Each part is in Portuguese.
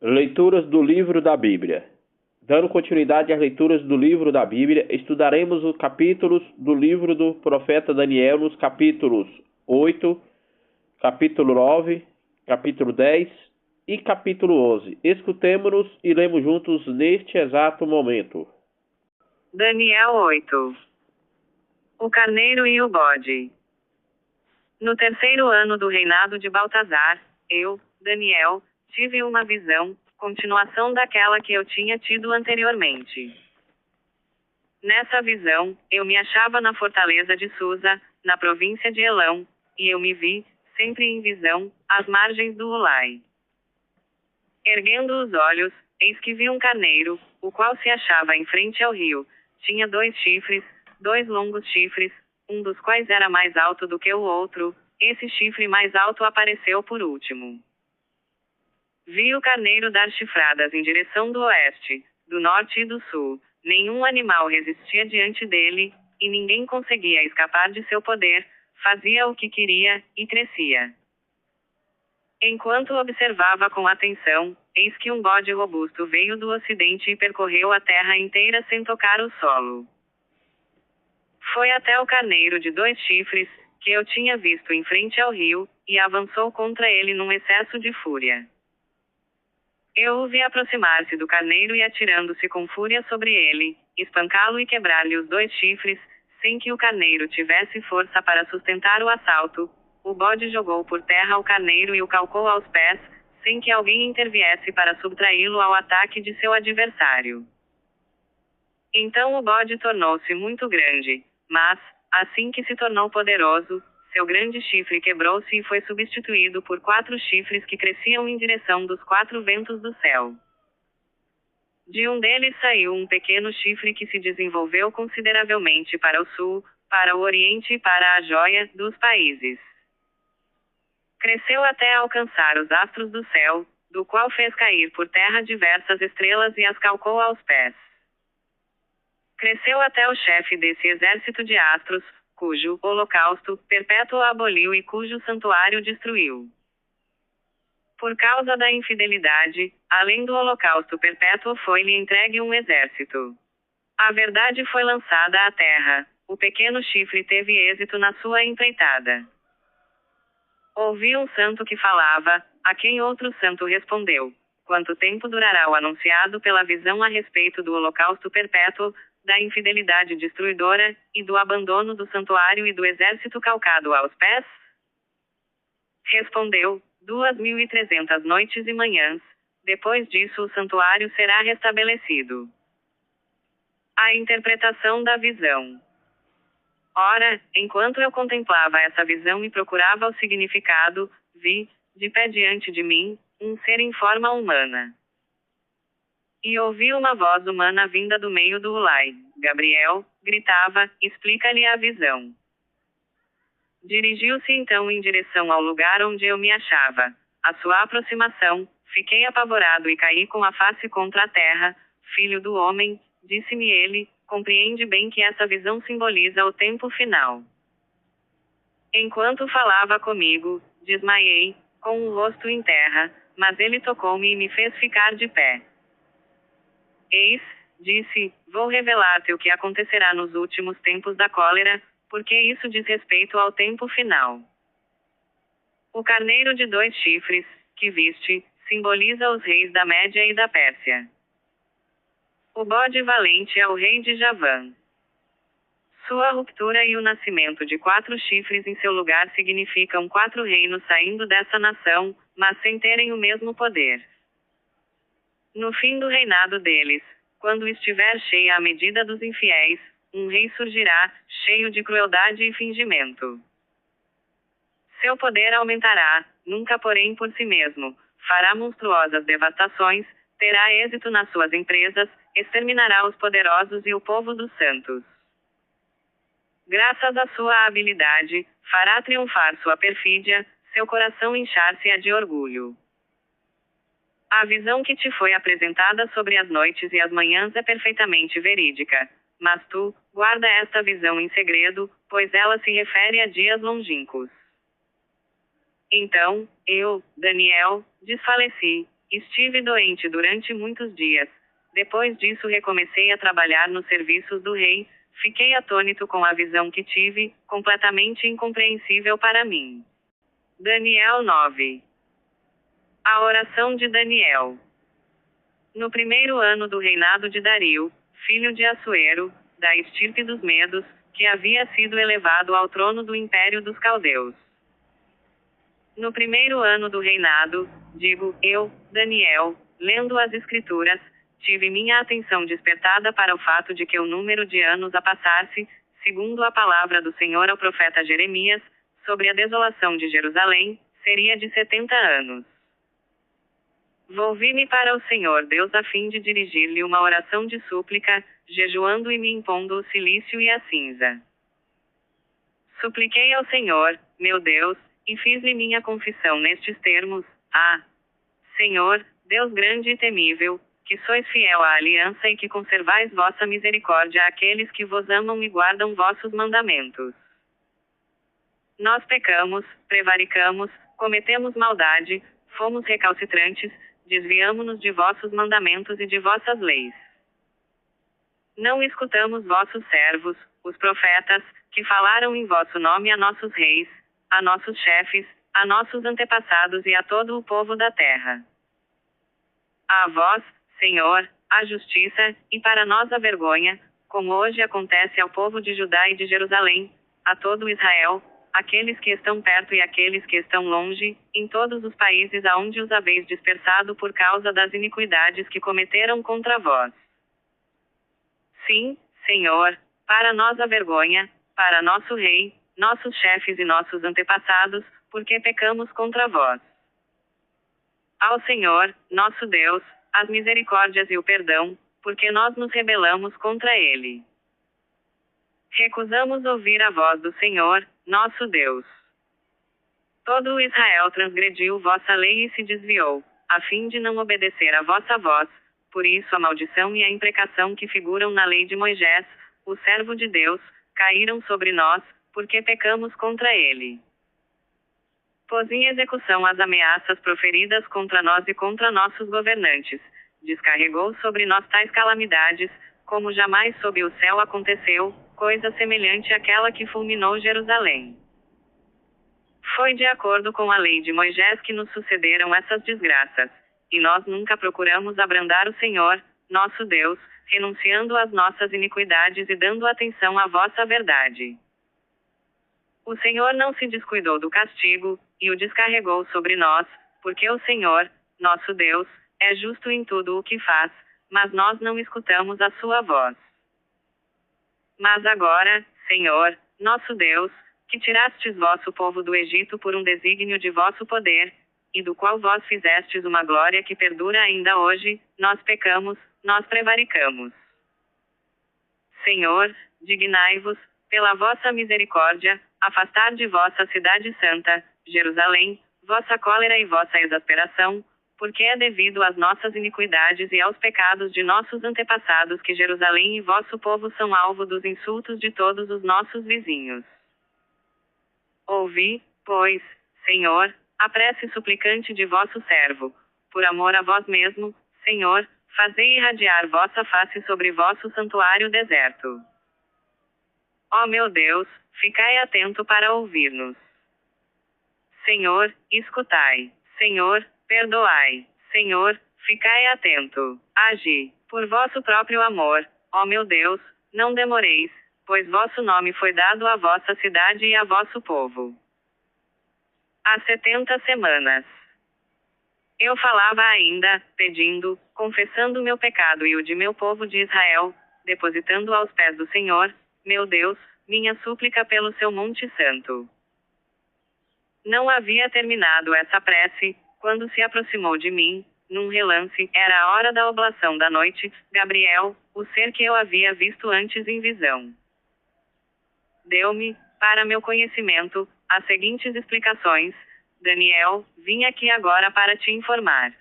Leituras do livro da Bíblia. Dando continuidade às leituras do livro da Bíblia, estudaremos os capítulos do livro do profeta Daniel nos capítulos 8, capítulo 9, capítulo 10 e capítulo 11. Escutemo-nos e lemos juntos neste exato momento. Daniel 8. O carneiro e o bode. No terceiro ano do reinado de Baltazar, eu, Daniel, tive uma visão, continuação daquela que eu tinha tido anteriormente. Nessa visão, eu me achava na fortaleza de Susa, na província de Elão, e eu me vi, sempre em visão, às margens do Ulai. Erguendo os olhos, eis que vi um carneiro, o qual se achava em frente ao rio. Tinha 2 chifres, 2 longos chifres, um dos quais era mais alto do que o outro. Esse chifre mais alto apareceu por último. Vi o carneiro dar chifradas em direção do oeste, do norte e do sul. Nenhum animal resistia diante dele, e ninguém conseguia escapar de seu poder. Fazia o que queria, e crescia. Enquanto observava com atenção, eis que um bode robusto veio do ocidente e percorreu a terra inteira sem tocar o solo. Foi até o carneiro de 2 chifres, que eu tinha visto em frente ao rio, e avançou contra ele num excesso de fúria. Eu o vi aproximar-se do carneiro e atirando-se com fúria sobre ele, espancá-lo e quebrar-lhe os 2 chifres, sem que o carneiro tivesse força para sustentar o assalto. O bode jogou por terra o carneiro e o calcou aos pés, sem que alguém interviesse para subtraí-lo ao ataque de seu adversário. Então o bode tornou-se muito grande, mas, assim que se tornou poderoso, seu grande chifre quebrou-se e foi substituído por 4 chifres que cresciam em direção dos 4 ventos do céu. De um deles saiu um pequeno chifre que se desenvolveu consideravelmente para o sul, para o oriente e para a joia dos países. Cresceu até alcançar os astros do céu, do qual fez cair por terra diversas estrelas e as calcou aos pés. Cresceu até o chefe desse exército de astros, cujo holocausto perpétuo aboliu e cujo santuário destruiu. Por causa da infidelidade, além do holocausto perpétuo foi-lhe entregue um exército. A verdade foi lançada à terra, o pequeno chifre teve êxito na sua empreitada. Ouvi um santo que falava, a quem outro santo respondeu: quanto tempo durará o anunciado pela visão a respeito do holocausto perpétuo, da infidelidade destruidora, e do abandono do santuário e do exército calcado aos pés? Respondeu: 2.300 noites e manhãs, depois disso o santuário será restabelecido. A interpretação da visão. Ora, enquanto eu contemplava essa visão e procurava o significado, vi, de pé diante de mim, um ser em forma humana. E ouvi uma voz humana vinda do meio do Ulai. Gabriel, gritava, explica-lhe a visão. Dirigiu-se então em direção ao lugar onde eu me achava. À sua aproximação, fiquei apavorado e caí com a face contra a terra. Filho do homem, disse-me ele, compreende bem que essa visão simboliza o tempo final. Enquanto falava comigo, desmaiei, com o rosto em terra, mas ele tocou-me e me fez ficar de pé. Eis, disse, vou revelar-te o que acontecerá nos últimos tempos da cólera, porque isso diz respeito ao tempo final. O carneiro de 2 chifres, que viste, simboliza os reis da Média e da Pérsia. O bode valente é o rei de Javã. Sua ruptura e o nascimento de 4 chifres em seu lugar significam 4 reinos saindo dessa nação, mas sem terem o mesmo poder. No fim do reinado deles, quando estiver cheia a medida dos infiéis, um rei surgirá, cheio de crueldade e fingimento. Seu poder aumentará, nunca porém por si mesmo, fará monstruosas devastações, terá êxito nas suas empresas, exterminará os poderosos e o povo dos santos. Graças à sua habilidade, fará triunfar sua perfídia, seu coração inchar-se-á de orgulho. A visão que te foi apresentada sobre as noites e as manhãs é perfeitamente verídica. Mas tu, guarda esta visão em segredo, pois ela se refere a dias longínquos. Então, eu, Daniel, desfaleci, Estive doente durante muitos dias. Depois disso recomecei a trabalhar nos serviços do rei. Fiquei atônito com a visão que tive, completamente incompreensível para mim. Daniel 9. A oração de Daniel. No primeiro ano do reinado de Dario, filho de Assuero, da estirpe dos Medos, que havia sido elevado ao trono do Império dos Caldeus. No primeiro ano do reinado, digo, eu, Daniel, lendo as Escrituras, tive minha atenção despertada para o fato de que o número de anos a passar-se, segundo a palavra do Senhor ao profeta Jeremias, sobre a desolação de Jerusalém, seria de 70 anos. Volvi-me para o Senhor Deus a fim de dirigir-lhe uma oração de súplica, jejuando e me impondo o cilício e a cinza. Supliquei ao Senhor, meu Deus, e fiz-lhe minha confissão nestes termos: Senhor, Deus grande e temível, que sois fiel à aliança e que conservais vossa misericórdia àqueles que vos amam e guardam vossos mandamentos. Nós pecamos, prevaricamos, cometemos maldade, fomos recalcitrantes, desviamo-nos de vossos mandamentos e de vossas leis. Não escutamos vossos servos, os profetas, que falaram em vosso nome a nossos reis, a nossos chefes, a nossos antepassados e a todo o povo da terra. A vós, Senhor, a justiça, e para nós a vergonha, como hoje acontece ao povo de Judá e de Jerusalém, a todo Israel, aqueles que estão perto e aqueles que estão longe, em todos os países aonde os haveis dispersado por causa das iniquidades que cometeram contra vós. Sim, Senhor, para nós a vergonha, para nosso rei, nossos chefes e nossos antepassados, porque pecamos contra vós. Ao Senhor, nosso Deus, as misericórdias e o perdão, porque nós nos rebelamos contra ele. Recusamos ouvir a voz do Senhor, nosso Deus. Todo o Israel transgrediu vossa lei e se desviou, a fim de não obedecer a vossa voz, por isso a maldição e a imprecação que figuram na lei de Moisés, o servo de Deus, caíram sobre nós, porque pecamos contra ele. Pôs em execução as ameaças proferidas contra nós e contra nossos governantes, descarregou sobre nós tais calamidades, como jamais sob o céu aconteceu, coisa semelhante àquela que fulminou Jerusalém. Foi de acordo com a lei de Moisés que nos sucederam essas desgraças, e nós nunca procuramos abrandar o Senhor, nosso Deus, renunciando às nossas iniquidades e dando atenção à vossa verdade. O Senhor não se descuidou do castigo, e o descarregou sobre nós, porque o Senhor, nosso Deus, é justo em tudo o que faz, mas nós não escutamos a sua voz. Mas agora, Senhor, nosso Deus, que tirastes vosso povo do Egito por um desígnio de vosso poder, e do qual vós fizestes uma glória que perdura ainda hoje, nós pecamos, nós prevaricamos. Senhor, dignai-vos, pela vossa misericórdia, afastar de vossa cidade santa, Jerusalém, vossa cólera e vossa exasperação, porque é devido às nossas iniquidades e aos pecados de nossos antepassados que Jerusalém e vosso povo são alvo dos insultos de todos os nossos vizinhos. Ouvi, pois, Senhor, a prece suplicante de vosso servo, por amor a vós mesmo, Senhor, fazei irradiar vossa face sobre vosso santuário deserto. Ó meu Deus, ficai atento para ouvir-nos. Senhor, escutai. Senhor, perdoai. Senhor, ficai atento. Agi, por vosso próprio amor, ó meu Deus, não demoreis, pois vosso nome foi dado à vossa cidade e a vosso povo. Há 70 semanas. Eu falava ainda, pedindo, confessando meu pecado e o de meu povo de Israel, depositando aos pés do Senhor, meu Deus, minha súplica pelo seu monte santo. Não havia terminado essa prece, quando se aproximou de mim, num relance, era a hora da oblação da noite, Gabriel, o ser que eu havia visto antes em visão. Deu-me, para meu conhecimento, as seguintes explicações: Daniel, vim aqui agora para te informar.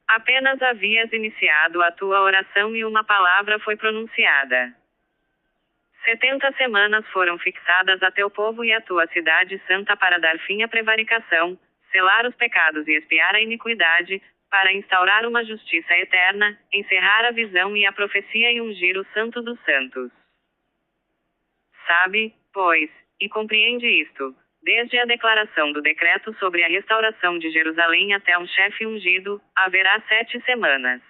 Apenas havias iniciado a tua oração e uma palavra foi pronunciada. 70 semanas foram fixadas a teu povo e a tua cidade santa para dar fim à prevaricação, selar os pecados e expiar a iniquidade, para instaurar uma justiça eterna, encerrar a visão e a profecia e ungir o Santo dos Santos. Sabe, pois, e compreende isto, desde a declaração do decreto sobre a restauração de Jerusalém até um chefe ungido, haverá 7 semanas.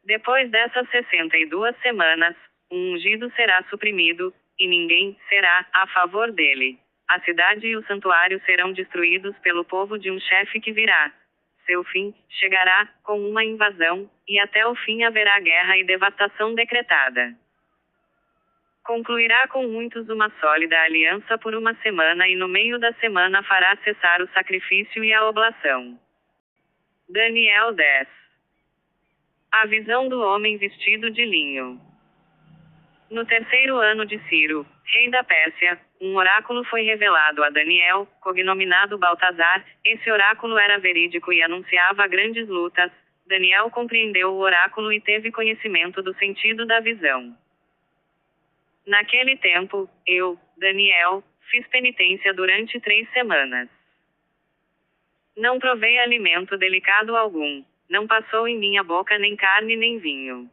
Depois dessas 62 semanas, um ungido será suprimido, e ninguém será a favor dele. A cidade e o santuário serão destruídos pelo povo de um chefe que virá. Seu fim chegará com uma invasão, e até o fim haverá guerra e devastação decretada. Concluirá com muitos uma sólida aliança por uma semana e no meio da semana fará cessar o sacrifício e a oblação. Daniel 10. A visão do homem vestido de linho. No 3º ano de Ciro, rei da Pérsia, um oráculo foi revelado a Daniel, cognominado Baltazar. Esse oráculo era verídico e anunciava grandes lutas. Daniel compreendeu o oráculo e teve conhecimento do sentido da visão. Naquele tempo, eu, Daniel, fiz penitência durante 3 semanas. Não provei alimento delicado algum, não passou em minha boca nem carne nem vinho.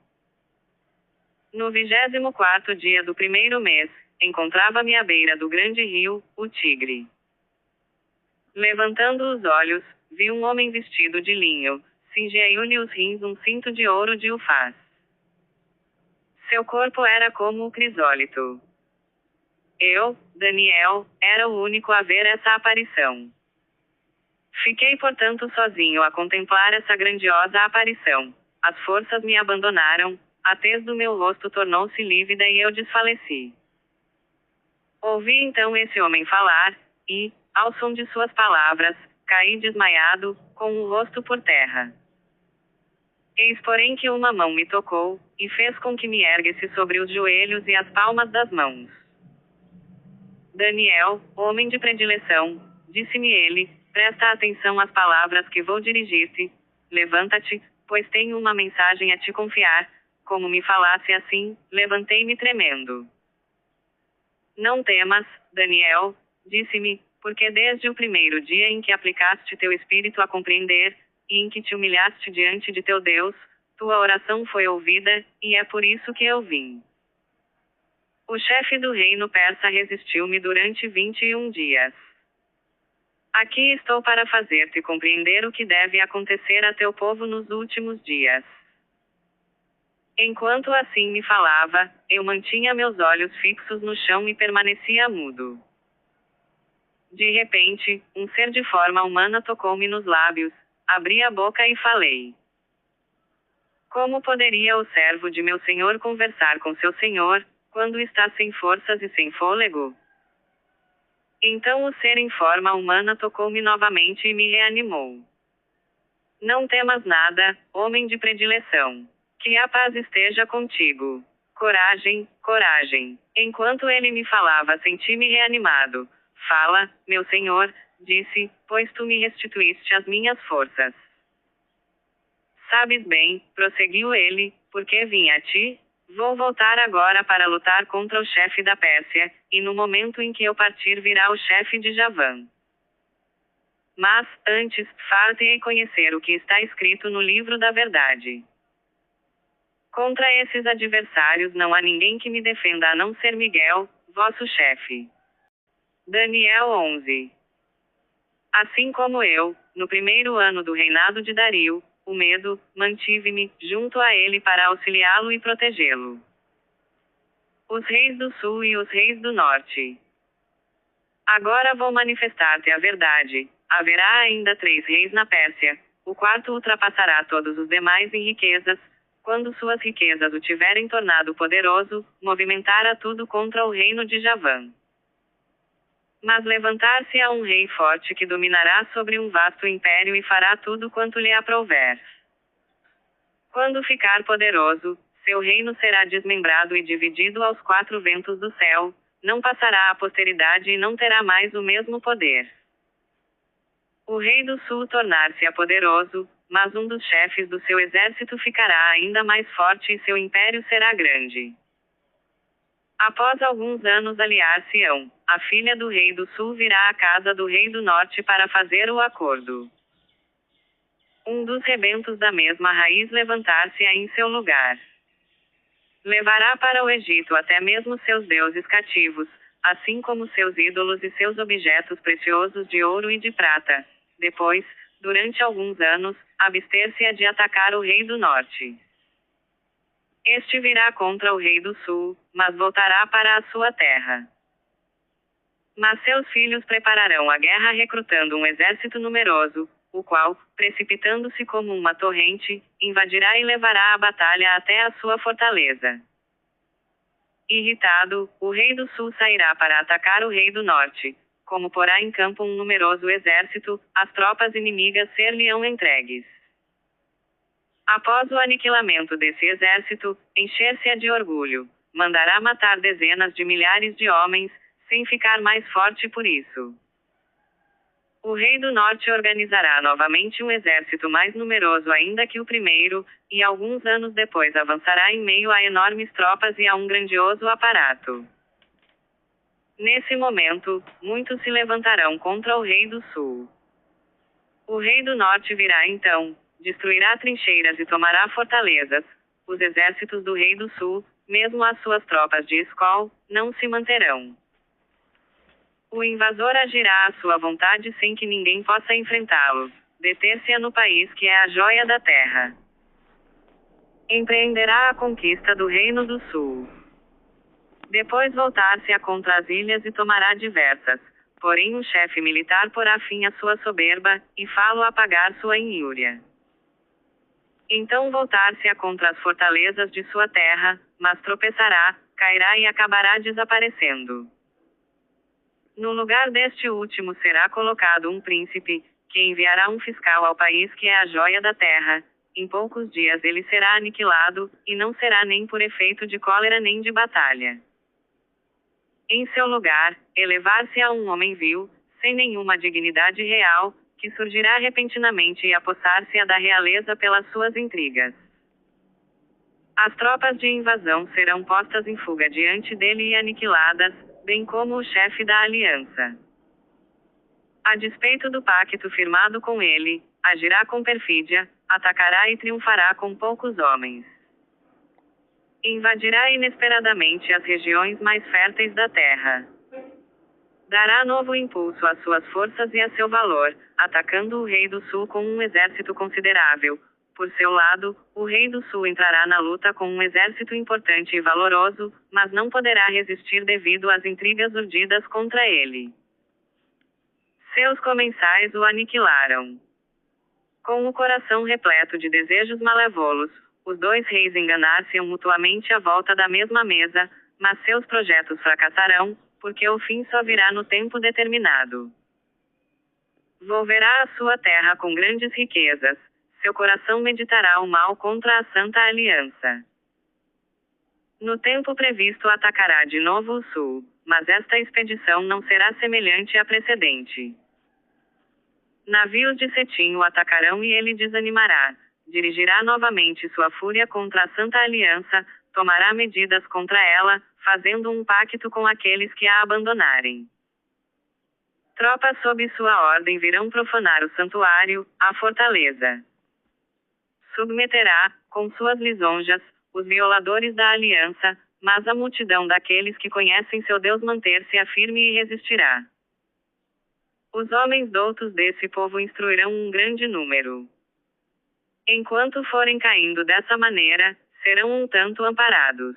No 24º dia do 1º mês, encontrava-me à beira do grande rio, o Tigre. Levantando os olhos, vi um homem vestido de linho, cingia-lhe os rins um cinto de ouro de Ufaz. Seu corpo era como o crisólito. Eu, Daniel, era o único a ver essa aparição. Fiquei, portanto, sozinho a contemplar essa grandiosa aparição. As forças me abandonaram, a tez do meu rosto tornou-se lívida e eu desfaleci. Ouvi então esse homem falar, e, ao som de suas palavras, caí desmaiado, com o rosto por terra. Eis porém que uma mão me tocou, e fez com que me erguesse sobre os joelhos e as palmas das mãos. Daniel, homem de predileção, disse-me ele, presta atenção às palavras que vou dirigir-te. Levanta-te, pois tenho uma mensagem a te confiar. Como me falasse assim, levantei-me tremendo. Não temas, Daniel, disse-me, porque desde o primeiro dia em que aplicaste teu espírito a compreender, e em que te humilhaste diante de teu Deus, tua oração foi ouvida, e é por isso que eu vim. O chefe do reino persa resistiu-me durante 21 dias. Aqui estou para fazer-te compreender o que deve acontecer a teu povo nos últimos dias. Enquanto assim me falava, eu mantinha meus olhos fixos no chão e permanecia mudo. De repente, um ser de forma humana tocou-me nos lábios, abri a boca e falei. Como poderia o servo de meu senhor conversar com seu senhor, quando está sem forças e sem fôlego? Então o ser em forma humana tocou-me novamente e me reanimou. Não temas nada, homem de predileção. Que a paz esteja contigo. Coragem, coragem. Enquanto ele me falava, senti-me reanimado. Fala, meu senhor, disse, pois tu me restituíste as minhas forças. Sabes bem, prosseguiu ele, porque vim a ti? Vou voltar agora para lutar contra o chefe da Pérsia, e no momento em que eu partir virá o chefe de Javã. Mas, antes, far-te-ei conhecer o que está escrito no livro da verdade. Contra esses adversários não há ninguém que me defenda a não ser Miguel, vosso chefe. Daniel 11. Assim como eu, no 1º ano do reinado de Dario, o medo, mantive-me, junto a ele para auxiliá-lo e protegê-lo. Os reis do sul e os reis do norte. Agora vou manifestar-te a verdade. Haverá ainda 3 reis na Pérsia, o quarto ultrapassará todos os demais em riquezas. Quando suas riquezas o tiverem tornado poderoso, movimentará tudo contra o reino de Javã. Mas levantar-se-á um rei forte que dominará sobre um vasto império e fará tudo quanto lhe aprouver. Quando ficar poderoso, seu reino será desmembrado e dividido aos 4 ventos do céu, não passará à posteridade e não terá mais o mesmo poder. O rei do sul tornar-se-á poderoso, mas um dos chefes do seu exército ficará ainda mais forte e seu império será grande. Após alguns anos aliar-se-ão, a filha do rei do sul virá à casa do rei do norte para fazer o acordo. Um dos rebentos da mesma raiz levantar-se-á em seu lugar. Levará para o Egito até mesmo seus deuses cativos, assim como seus ídolos e seus objetos preciosos de ouro e de prata. Depois, durante alguns anos, abster-se-á de atacar o rei do norte. Este virá contra o rei do sul, mas voltará para a sua terra. Mas seus filhos prepararão a guerra recrutando um exército numeroso, o qual, precipitando-se como uma torrente, invadirá e levará a batalha até a sua fortaleza. Irritado, o rei do sul sairá para atacar o rei do norte. Como porá em campo um numeroso exército, as tropas inimigas ser-lhe-ão entregues. Após o aniquilamento desse exército, encher-se-á de orgulho, mandará matar dezenas de milhares de homens, sem ficar mais forte por isso. O rei do norte organizará novamente um exército mais numeroso ainda que o primeiro, e alguns anos depois avançará em meio a enormes tropas e a um grandioso aparato. Nesse momento, muitos se levantarão contra o rei do sul. O rei do norte virá então, destruirá trincheiras e tomará fortalezas. Os exércitos do rei do sul, mesmo as suas tropas de escol, não se manterão. O invasor agirá à sua vontade sem que ninguém possa enfrentá-lo. Deter-se-á no país que é a joia da terra. Empreenderá a conquista do reino do sul. Depois voltar-se-á contra as ilhas e tomará diversas. Porém um chefe militar porá fim à sua soberba, e fá-lo a pagar sua injúria. Então voltar-se-á contra as fortalezas de sua terra, mas tropeçará, cairá e acabará desaparecendo. No lugar deste último será colocado um príncipe, que enviará um fiscal ao país que é a joia da terra. Em poucos dias ele será aniquilado, e não será nem por efeito de cólera nem de batalha. Em seu lugar, elevar-se-á um homem vil, sem nenhuma dignidade real, que surgirá repentinamente e apossar-se-á da realeza pelas suas intrigas. As tropas de invasão serão postas em fuga diante dele e aniquiladas, bem como o chefe da aliança. A despeito do pacto firmado com ele, agirá com perfídia, atacará e triunfará com poucos homens. Invadirá inesperadamente as regiões mais férteis da terra. Dará novo impulso às suas forças e a seu valor, atacando o rei do sul com um exército considerável. Por seu lado, o rei do sul entrará na luta com um exército importante e valoroso, mas não poderá resistir devido às intrigas urdidas contra ele. Seus comensais o aniquilaram. Com o coração repleto de desejos malévolos, os dois reis enganar-se-ão mutuamente à volta da mesma mesa, mas seus projetos fracassarão, porque o fim só virá no tempo determinado. Volverá a sua terra com grandes riquezas. Seu coração meditará o mal contra a Santa Aliança. No tempo previsto atacará de novo o sul, mas esta expedição não será semelhante à precedente. Navios de cetim o atacarão e ele desanimará. Dirigirá novamente sua fúria contra a Santa Aliança, tomará medidas contra ela, fazendo um pacto com aqueles que a abandonarem. Tropas sob sua ordem virão profanar o santuário, a fortaleza. Submeterá, com suas lisonjas, os violadores da aliança, mas a multidão daqueles que conhecem seu Deus manter-se-á firme e resistirá. Os homens doutos desse povo instruirão um grande número. Enquanto forem caindo dessa maneira, serão um tanto amparados.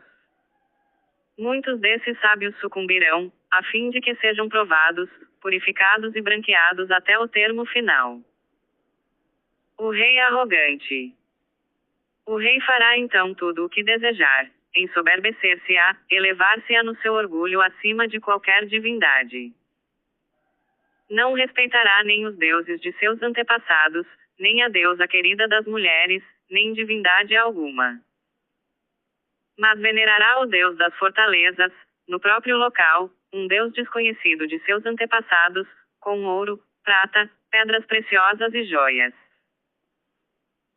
Muitos desses sábios sucumbirão, a fim de que sejam provados, purificados e branqueados até o termo final. O rei arrogante. O rei fará então tudo o que desejar, ensoberbecer-se-á, elevar-se-á no seu orgulho acima de qualquer divindade. Não respeitará nem os deuses de seus antepassados, nem a deusa querida das mulheres, nem divindade alguma. Mas venerará o Deus das fortalezas, no próprio local, um Deus desconhecido de seus antepassados, com ouro, prata, pedras preciosas e joias.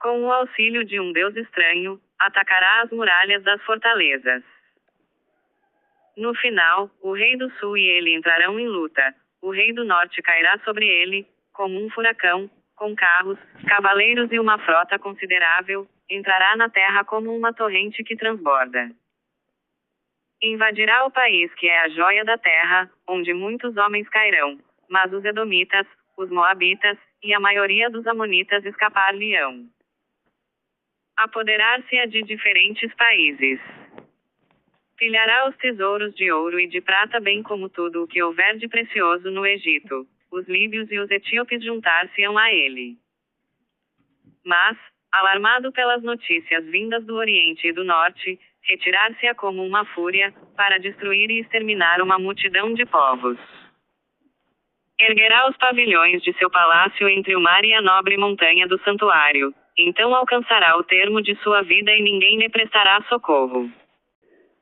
Com o auxílio de um Deus estranho, atacará as muralhas das fortalezas. No final, o rei do sul e ele entrarão em luta. O rei do norte cairá sobre ele, como um furacão, com carros, cavaleiros e uma frota considerável, entrará na terra como uma torrente que transborda. Invadirá o país que é a joia da terra, onde muitos homens cairão, mas os edomitas, os moabitas, e a maioria dos amonitas escapar-lhe-ão. Apoderar-se-á de diferentes países. Pilhará os tesouros de ouro e de prata bem como tudo o que houver de precioso no Egito. Os líbios e os etíopes juntar-se-ão a ele. Mas, alarmado pelas notícias vindas do Oriente e do Norte, retirar-se-á como uma fúria, para destruir e exterminar uma multidão de povos. Erguerá os pavilhões de seu palácio entre o mar e a nobre montanha do santuário. Então alcançará o termo de sua vida e ninguém lhe prestará socorro.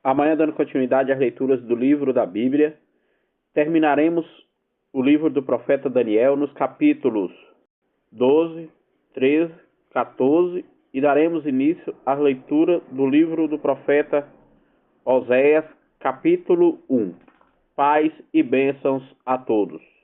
Amanhã, dando continuidade às leituras do livro da Bíblia, terminaremos o livro do profeta Daniel nos capítulos 12, 13, 14 e daremos início à leitura do livro do profeta Oséias, capítulo 1. Paz e bênçãos a todos.